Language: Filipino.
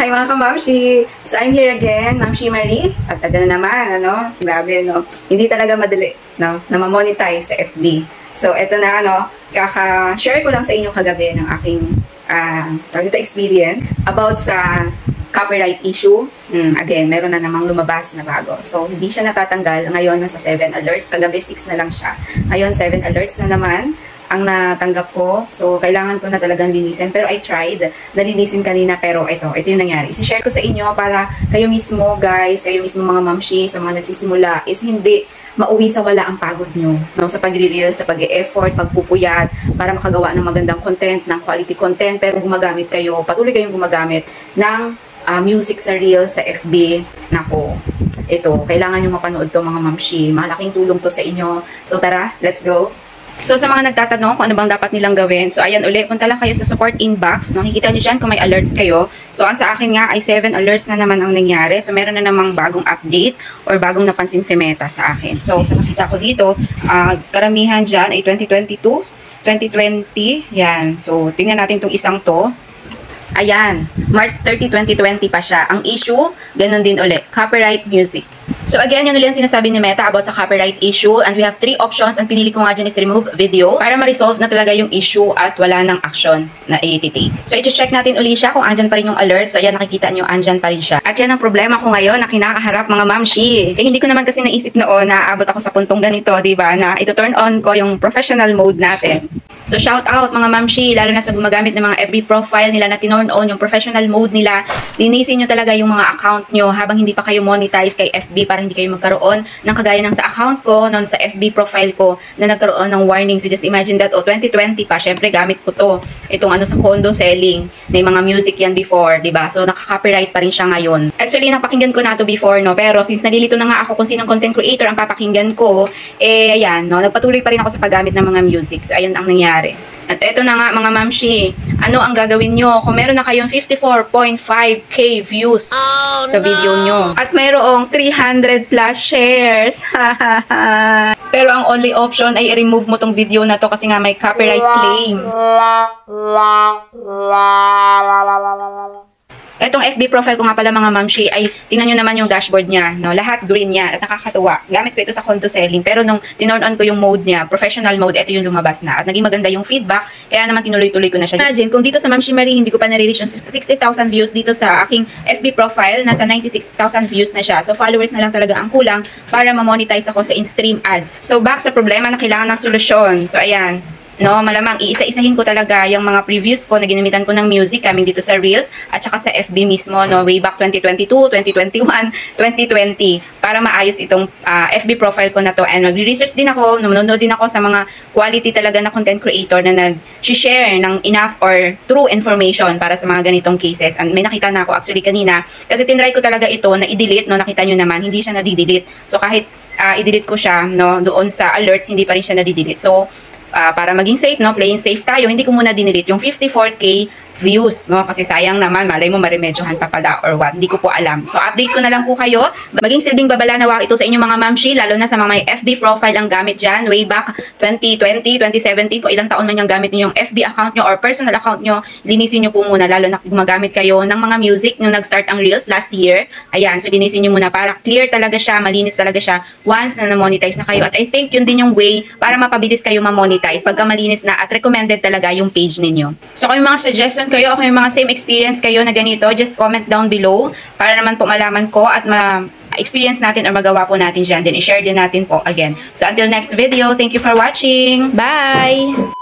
Hi mga ka-Mamshi! So I'm here again, Mamshi Marie. At agad na naman, grabe, hindi talaga madali, na ma-monetize sa FB. So eto na, kaka-share ko lang sa inyo kagabi ng aking experience about sa copyright issue. Again, meron na namang lumabas na bago. So hindi siya natatanggal. Ngayon nasa 7 alerts. Kagabi 6 na lang siya. Ngayon 7 alerts na naman ang natanggap ko. So, kailangan ko na talagang linisin. Pero I tried. Nalinisin kanina. Pero ito yung nangyari. I-share ko sa inyo para kayo mismo, guys, kayo mismo mga mamshi, sa mga nagsisimula, is hindi mauwi sa wala ang pagod nyo. Sa pagre-reel, sa pag-e-effort, pagpupuyat, para makagawa ng magandang content, ng quality content, pero gumagamit kayo, patuloy kayong gumagamit ng music sa reel, sa FB. Nako, ito, kailangan nyo mapanood to mga mamshi. Malaking tulong to sa inyo. So, tara, let's go. So, sa mga nagtatanong kung ano bang dapat nilang gawin, so ayan ulit, punta lang kayo sa support inbox. Nakikita nyo dyan kung may alerts kayo. So, ang sa akin nga ay 7 alerts na naman ang nangyari. So, meron na namang bagong update or bagong napansin si Meta sa akin. So, sa nakita ko dito, karamihan dyan ay 2022, 2020, yan. So, tingnan natin itong isang to. Ayan, March 30, 2020 pa siya. Ang issue, ganun din ulit, copyright music. So again, yan ulit ang sinasabi ni Meta about sa copyright issue. And we have 3 options. Ang pinili ko nga dyan is remove video para ma-resolve na talaga yung issue at wala ng action na i-take. So i-check natin ulit siya kung andyan pa rin yung alert. So ayan, nakikita nyo, andyan pa rin siya. At yan ang problema ko ngayon na kinakaharap mga mamshi. Hindi ko naman kasi naisip noon na aabot ako sa puntong ganito, diba? Na ito turn on ko yung professional mode natin. So shout out mga mamshi, lalo na sa gumagamit ng mga FB profile nila na tinorn on yung professional mode nila. Linisin nyo talaga yung mga account nyo habang hindi pa kayo monetize kay FB para hindi kayo magkaroon ng kagaya ng sa account ko, noon sa FB profile ko na nagkaroon ng warning. So just imagine that, 2020 pa, syempre gamit ko to. Itong sa condo selling, may mga music yan before, diba? So nakaka-copyright pa rin siya ngayon. Actually, napakinggan ko na to before, pero since nalilito na nga ako kung sinong content creator ang papakinggan ko, ayan, nagpatuloy pa rin ako sa paggamit ng mga music. So ayan ang nangyari. At eto na nga mga mamshi, ano ang gagawin nyo kung meron na kayong 54.5k views sa video nyo at mayroong 300 plus shares. Pero ang only option ay i-remove mo tong video na to kasi nga may copyright claim. Etong FB profile ko nga pala mga mamshi ay tingnan nyo naman yung dashboard niya, lahat green niya at nakakatuwa. Gamit ko ito sa condo selling pero nung tinorn on ko yung mode niya, professional mode, ito yung lumabas na at naging maganda yung feedback kaya naman tinuloy-tuloy ko na siya. Imagine kung dito sa Mamshi Marie hindi ko pa nare-reach yung 60,000 views, dito sa aking FB profile nasa 96,000 views na siya. So followers na lang talaga ang kulang para ma-monetize ako sa in-stream ads. So back sa problema na kailangan ng solusyon. So ayan, malamang iisa-isahin ko talaga yung mga previews ko na ginamitan ko ng music coming dito sa Reels at saka sa FB mismo, way back 2022, 2021, 2020 para maayos itong FB profile ko na to. And magre-research din ako, nanonood din ako sa mga quality talaga na content creator na nag-share ng enough or true information para sa mga ganitong cases. And may nakita na ako actually kanina kasi tinry ko talaga ito na i-delete, nakita nyo naman, hindi siya na-delete. So kahit i-delete ko siya, doon sa alerts, hindi pa rin siya na-delete. So para maging safe, playing safe tayo, hindi ko muna dinelete yung 54k views, kasi sayang naman, malay mo maremedyohan pa pala or what, hindi ko po alam. So update ko na lang po kayo, maging silbing babala nawa ito sa inyong mga mamshi, lalo na sa mga may FB profile ang gamit dyan, way back 2020, 2017, kung ilang taon man yung gamit nyo yung FB account nyo or personal account nyo, linisin nyo po muna, lalo na gumagamit kayo ng mga music nung nag-start ang Reels last year. Ayan, so linisin nyo muna para clear talaga siya, malinis talaga siya once na na-monetize na kayo. At I think yun din yung way para mapabilis kayo ma-monetize pagka malinis na at recommended talaga yung page ninyo. So kung yung mga suggestion kayo, kung yung mga same experience kayo na ganito, just comment down below para naman po malaman ko at ma-experience natin or magawa po natin dyan. Then i-share din natin po again. So until next video, thank you for watching. Bye!